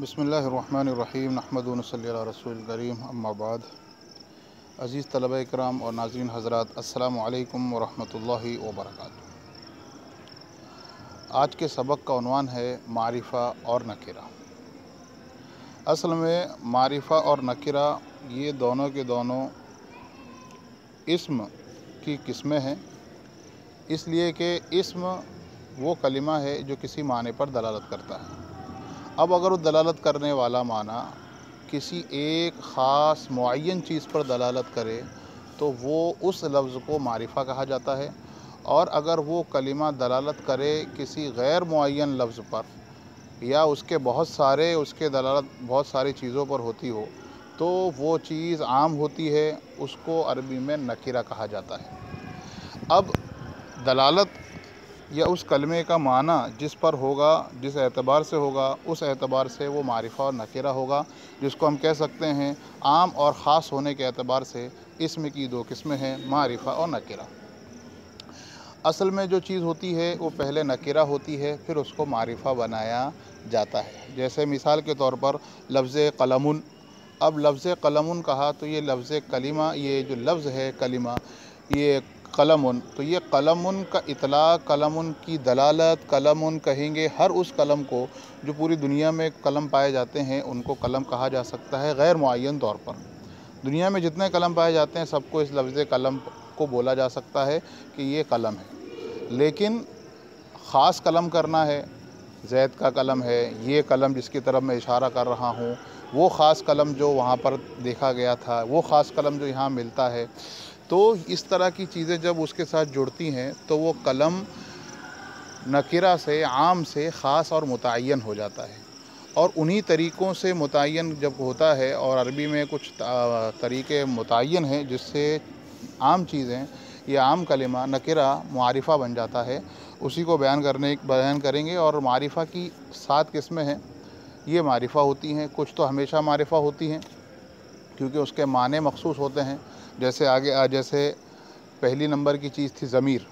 बिस्मिल्लाहिर्रहमानिर्रहीम नहमदुहु व नसल्ली अला रसूलिल करीम अम्मा बाद। अज़ीज़ तलबा इकराम और नाज़रीन हज़रात, अस्सलामु अलैकुम व रहमतुल्लाहि व बरकातुहू। आज के सबक का उन्वान है मारिफ़ा और नकिरा। असल में मारिफ़ा और नकिरा ये दोनों के दोनों इस्म की किस्में हैं, इसलिए कि इस्म वो कलिमा है जो किसी माने पर दलालत करता है। अब अगर वो दलालत करने वाला माना किसी एक ख़ास मुअय्यन चीज़ पर दलालत करे तो वो उस लफ्ज़ को मारिफ़ा कहा जाता है, और अगर वो कलिमा दलालत करे किसी गैर मुअय्यन लफ्ज़ पर या उसके उसके दलालत बहुत सारी चीज़ों पर होती हो तो वो चीज़ आम होती है, उसको अरबी में नकिरा कहा जाता है। अब दलालत या उस कलमे का माना जिस पर होगा, जिस एतबार से होगा, उस एतबार से वो मारिफ़ा और नकिरा होगा, जिसको हम कह सकते हैं आम और ख़ास होने के एतबार से इसम की दो किस्में हैं, मारिफ़ा और नकिरा। असल में जो चीज़ होती है वो पहले नकिरा होती है, फिर उसको मारिफ़ा बनाया जाता है। जैसे मिसाल के तौर पर लफ्ज़ कलमुन। अब लफ्ज़ कलमुन कहा तो ये लफ्ज़ कलिमा, ये जो लफ्ज़ है कलिमा, ये कलमुन, तो ये कलमुन का इतलाक़, कलमुन की दलालत, कलमुन कहेंगे हर उस कलम को जो पूरी दुनिया में कलम पाए जाते हैं उनको कलम कहा जा सकता है गैर मुअय्यन तौर पर। दुनिया में जितने कलम पाए जाते हैं सबको इस लफ्ज़ कलम को बोला जा सकता है कि ये कलम है। लेकिन ख़ास कलम करना है, ज़ैद का कलम है, ये कलम जिसकी तरफ मैं इशारा कर रहा हूँ, वो ख़ास कलम जो वहाँ पर देखा गया था, वो ख़ास कलम जो यहाँ मिलता है, तो इस तरह की चीज़ें जब उसके साथ जुड़ती हैं तो वो कलम नकिरा से, आम से ख़ास और मुतय्यन हो जाता है। और उन्हीं तरीक़ों से मुतय्यन जब होता है, और अरबी में कुछ तरीक़े मुतय्यन हैं जिससे आम चीज़ें, ये आम कलिमा नकिरा मारिफ़ा बन जाता है, उसी को बयान करेंगे। और मारिफ़ा की 7 किस्में हैं। ये मारिफ़ा होती हैं, कुछ तो हमेशा मारिफ़ा होती हैं क्योंकि उसके माने मख़सूस होते हैं। जैसे पहली नंबर की चीज़ थी ज़मीर।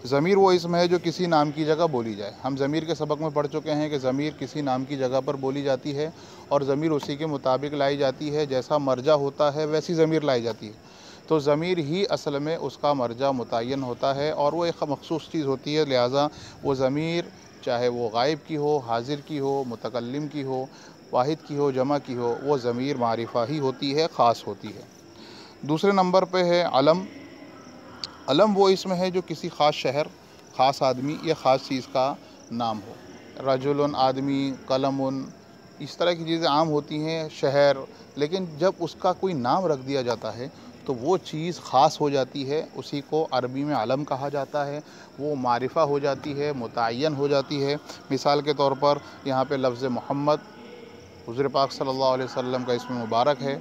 ज़मीर वो इसम है जो किसी नाम की जगह बोली जाए। हम ज़मीर के सबक में पढ़ चुके हैं कि ज़मीर किसी नाम की जगह पर बोली जाती है और ज़मीर उसी के मुताबिक लाई जाती है, जैसा मर्जा होता है वैसी ज़मीर लाई जाती है। तो ज़मीर ही असल में उसका मर्जा मुतय्यन होता है और वो एक मख़सूस चीज़ होती है। लिहाजा वो ज़मीर चाहे वो गायब की हो, हाज़िर की हो, मुतकल्लिम की हो, वाहिद की हो, जमा की हो, वो ज़मीर मारिफ़ा ही होती है, ख़ास होती है। दूसरे नंबर पे है अलम। अलम वो इसम है जो किसी ख़ास शहर, ख़ास आदमी या ख़ास चीज़ का नाम हो। रजुलन आदमी, कलमुन, इस तरह की चीज़ें आम होती हैं, शहर। लेकिन जब उसका कोई नाम रख दिया जाता है तो वो चीज़ ख़ास हो जाती है, उसी को अरबी में अलम कहा जाता है। वो मारिफ़ा हो जाती है, मुतय्यन हो जाती है। मिसाल के तौर पर यहाँ पे लफ्ज़ मोहम्मद हुज़ूर पाक सल्लल्लाहु अलैहि वसल्लम का इसम मुबारक है,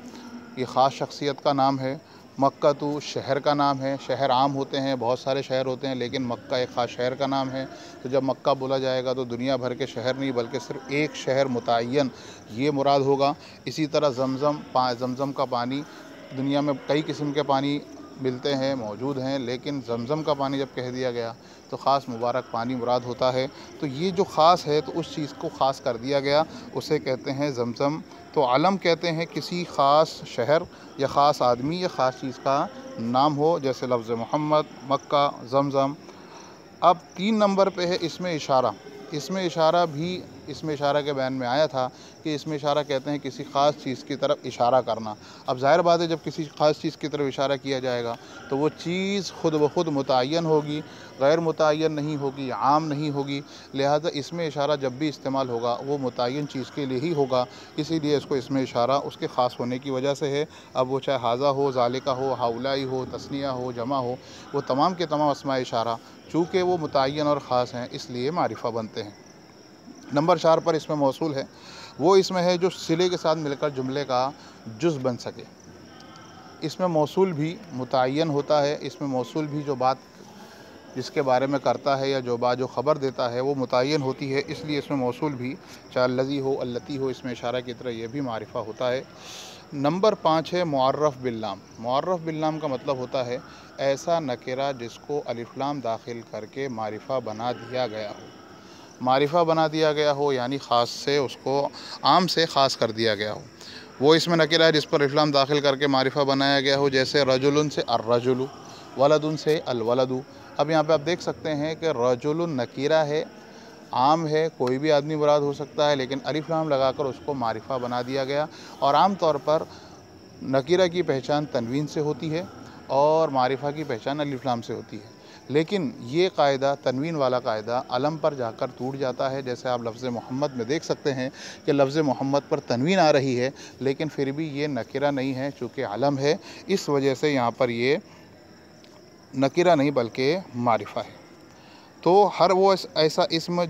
ये ख़ास शख्सियत का नाम है। मक्का तो शहर का नाम है। शहर आम होते हैं, बहुत सारे शहर होते हैं, लेकिन मक्का एक ख़ास शहर का नाम है। तो जब मक्का बोला जाएगा तो दुनिया भर के शहर नहीं बल्कि सिर्फ़ एक शहर मुतय्यन ये मुराद होगा। इसी तरह ज़मज़म का पानी, दुनिया में कई किस्म के पानी मिलते हैं, मौजूद हैं, लेकिन ज़मज़म का पानी जब कह दिया गया तो ख़ास मुबारक पानी मुराद होता है। तो ये जो ख़ास है तो उस चीज़ को ख़ास कर दिया गया, उसे कहते हैं ज़मज़म। तो अलम कहते हैं किसी ख़ास शहर या ख़ास आदमी या ख़ास चीज़ का नाम हो, जैसे लफ्ज़ मोहम्मद, मक्का, ज़मज़म। अब 3 नंबर पे है इसमें इशारा। इसमें इशारा भी इसमें इशारा के बयान में आया था कि इसमें इशारा कहते हैं किसी ख़ास चीज़ की तरफ इशारा करना। अब ज़ाहिर बात है जब किसी ख़ास चीज़ की तरफ इशारा किया जाएगा तो वो चीज़ ख़ुद ब ख़ुद मुतय्यन होगी, गैर मुतय्यन नहीं होगी, आम नहीं होगी। लिहाजा इसमें इशारा जब भी इस्तेमाल होगा वो मुतय्यन चीज़ के लिए ही होगा, इसीलिए इसको इसमें इशारा उसके ख़ास होने की वजह से है। अब वो चाहे हाज़ा हो, ज़ालिका हो, हाउलाई हो, तस्निया हो, जमा हो, वो तमाम के तमाम अस्माए इशारा चूँकि वो मुतय्यन और ख़ास हैं इसलिए मारिफ़ा बनते हैं। नंबर 4 पर इसमें मौसूल है। वो इसमें है जो सिले के साथ मिलकर जुमले का जुज़ बन सके। इसमें मौसूल भी मुतय्यन होता है। इसमें मौसूल भी जो बात जिसके बारे में करता है या जो बात जो ख़बर देता है वो मुतय्यन होती है, इसलिए इसमें मौसूल भी चाहे लज़ी हो, अल्लती हो, इसमें इशारा की तरह यह भी मारिफ़ा होता है। नंबर 5 है मुअर्रफ बिल्लाम। मुअर्रफ बिल्लाम का मतलब होता है ऐसा नकिरा जिसको अलिफ लाम दाखिल करके मारिफा बना दिया गया हो। मारिफा बना दिया गया हो यानी ख़ास से उसको आम से ख़ास कर दिया गया हो। वो इसमें नकिरा है जिस पर अलिफ लाम दाखिल करके मारिफा बनाया गया हो, जैसे रजुलुन से अर्रजुलु, वलदुन से अलवलदु। अब यहाँ पे आप देख सकते हैं कि रजुलुन नकीरा है, आम है, कोई भी आदमी मुराद हो सकता है, लेकिन अलिफ लाम लगाकर उसको मारिफा बना दिया गया। और आम तौर पर नकीरा की पहचान तनवीन से होती है और मारिफा की पहचान अलिफ लाम से होती है। लेकिन ये कायदा, तनवीन वाला कायदा, अलम पर जाकर टूट जाता है। जैसे आप लफ्ज़ मोहम्मद में देख सकते हैं कि लफ्ज़ मोहम्मद पर तनवीन आ रही है, लेकिन फिर भी ये नकीरा नहीं है चूँकि अलम है, इस वजह से यहाँ पर ये नकीरा नहीं बल्कि मारिफा है। तो हर ऐसा इस्म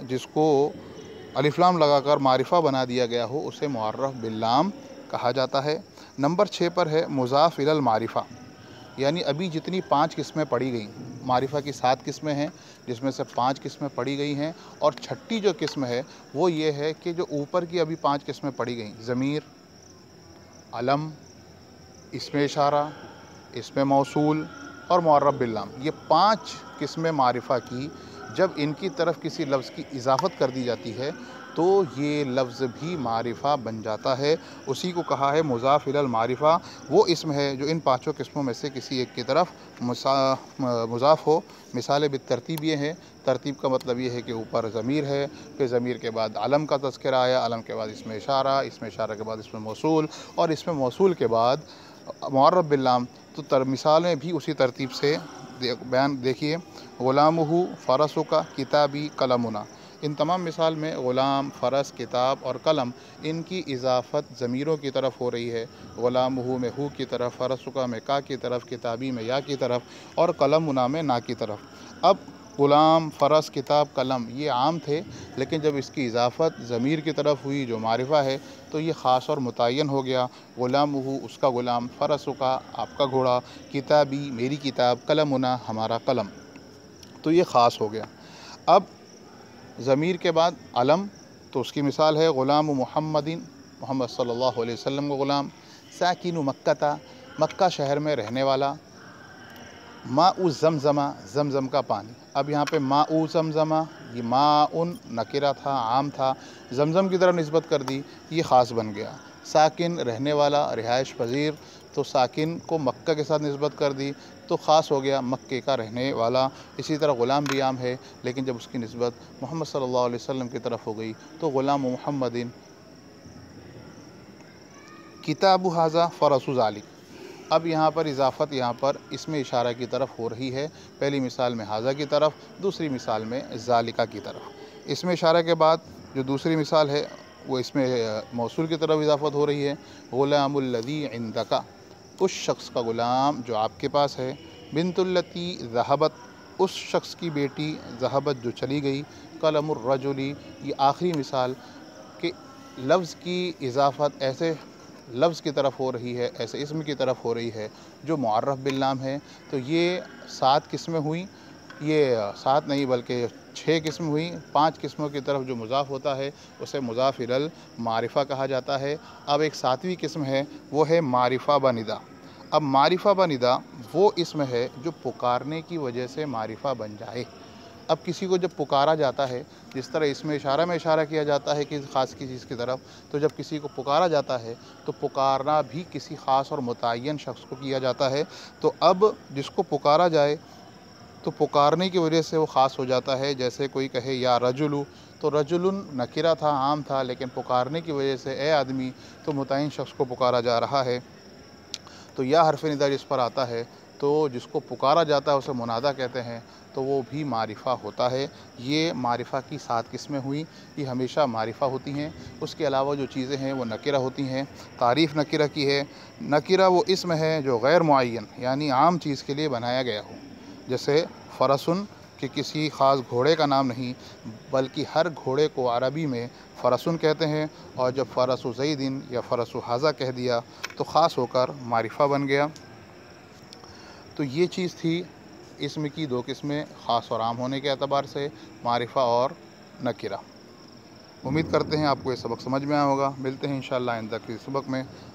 जिसको अलिफ लाम लगाकर मारिफा बना दिया गया हो उसे मुअर्रफ बिल्लाम कहा जाता है। नंबर 6 पर है मुज़ाफ़ इलल मारिफा, यानी अभी जितनी 5 किस्में पढ़ी गई, मारिफा की 7 किस्में हैं जिसमें से 5 किस्में पढ़ी गई हैं, और छठी जो किस्म है वो ये है कि जो ऊपर की अभी 5 किस्में पढ़ी गई, ज़मीर, अलम, इस्म इशारा, इस्म मौसूल और मुअर्रफ बिल्लाम, ये 5 किस्में मारिफा की जब इनकी तरफ किसी लफ्ज़ की इजाफ़त कर दी जाती है तो ये लफ्ज़ भी मारिफा बन जाता है। उसी को कहा है मुज़ाफ़ इलल मारिफा। वो इस्म है जो इन 5 किस्मों में से किसी एक की तरफ मुज़ाफ़ हो। मिसाल बितरतीब ये है, तरतीब का मतलब ये है कि ऊपर ज़मीर है, फिर ज़मीर के बाद अलम का तज़किरा आया, अलम के बाद इस्म इशारा के बाद इस्म मौसूल, और इस्म मौसूल के बाद मुअर्रफ बिल्लाम। तो मिसाल में भी उसी तरतीब से बयान देखिए, ग़ुलामुहु फ़रसुका किताबी कलमुना। इन तमाम मिसाल में ग़ुलाम, फ़रस, किताब और कलम, इनकी इजाफ़त ज़मीरों की तरफ हो रही है। ग़ुलामुहु में हु की तरफ, फ़रसुका में का की तरफ, किताबी में या की तरफ, और कलमुना में ना की तरफ। अब ग़ुलाम, फ़रस, किताब, कलम ये आम थे, लेकिन जब इसकी इजाफ़त ज़मीर की तरफ हुई जो मारिफा है तो ये ख़ास और मुतय्यन हो गया। ग़ुलामुहु उसका ग़ुलाम, फ़रसुका आपका घोड़ा, किताबी मेरी किताब, कलमुना हमारा कलम, तो ये ख़ास हो गया। अब ज़मीर के बाद अलम, तो उसकी मिसाल है ग़ुलाम मुहम्मदिन, मोहम्मद सल्लल्लाहु अलैहि वसल्लम का ग़ुलाम, साकिनु मक्का, मक्का शहर में रहने वाला, माउ ज़मज़मा, ज़मज़म का पानी। अब यहाँ पे माउ ज़मज़मा, ये माउन नकिरा था, आम था, ज़मज़म की तरफ निस्बत कर दी, ये ख़ास बन गया। साकिन रहने वाला, रिहाइश पज़ीर, तो साकिन को मक्का के साथ निस्बत कर दी तो ख़ास हो गया, मक्के का रहने वाला। इसी तरह ग़ुलाम भी आम है, लेकिन जब उसकी निस्बत मोहम्मद सल्लल्लाहु अलैहि वसल्लम की तरफ हो गई तो ग़ुलाम मुहम्मदिन। किताबु हाज़ा फ़रसु ज़ालिक, अब यहाँ पर इजाफ़त यहाँ पर इसमें इशारा की तरफ हो रही है। पहली मिसाल में हाज़ा की तरफ, दूसरी मिसाल में ज़ालिका की तरफ। इसमें इशारा के बाद जो दूसरी मिसाल है वो इसमें मौसूल की तरफ इजाफ़त हो रही है। ग़ुलामुल्लज़ी इंदका, उस शख्स का ग़ुलाम जो आपके पास है। बिन्तुल्लती ज़हबत, उस शख्स की बेटी, ज़हबत जो चली गई। कलमुर्रजुली, ये आखिरी मिसाल कि लफ्ज़ की इजाफ़त ऐसे लफ्ज़ की तरफ हो रही है, ऐसे इस्म की तरफ हो रही है जो मुअर्रफ बिल्लाम है। तो ये 7 किस्में हुई, ये 7 नहीं बल्कि 6 किस्म हुई। 5 किस्मों की तरफ जो मुज़ाफ़ होता है उसे मुज़ाफ़ इलल मारिफा कहा जाता है। अब एक 7वीं किस्म है, वो है मारिफा बनिदा। अब मारिफा बनिदा वो इस्म है जो पुकारने की वजह से मारिफा बन जाए। अब किसी को जब पुकारा जाता है, जिस तरह इसमें इशारा में इशारा किया जाता है कि ख़ास की चीज़ की तरफ, तो जब किसी को पुकारा जाता है तो पुकारना भी किसी ख़ास और मुतय्यन शख्स को किया जाता है। तो अब जिसको पुकारा जाए तो पुकारने की वजह से वो ख़ास हो जाता है। जैसे कोई कहे या रजुलु, तो रजुलुन नकिरा था, आम था, लेकिन पुकारने की वजह से ए आदमी, तो मुतय्यन शख्स को पुकारा जा रहा है। तो या हर्फ़ निदा जिस पर आता है तो जिसको पुकारा जाता है उसे मुनादा कहते हैं, तो वो भी मारिफा होता है। ये मारिफा की 7 किस्में हुई, ये हमेशा मारिफा होती हैं। उसके अलावा जो चीज़ें हैं वो नकिरा होती हैं। तारीफ़ नकिरा की है। नकिरा वो इस्म है जो गैर मुअय्यन यानी आम चीज़ के लिए बनाया गया हो। जैसे फ़रसुन कि किसी ख़ास घोड़े का नाम नहीं, बल्कि हर घोड़े को अरबी में फ़रसुन कहते हैं, और जब फ़रसु ज़ैदिन या फ़रसु हाज़ा कह दिया तो ख़ास होकर मारिफा बन गया। तो ये चीज़ थी इसम की 2 किस्में, ख़ास और आम होने के एतबार से, मारिफा और नकिरा। उम्मीद करते हैं आपको ये सबक समझ में आया होगा। मिलते हैं इंशाअल्लाह आइंदा के सबक में।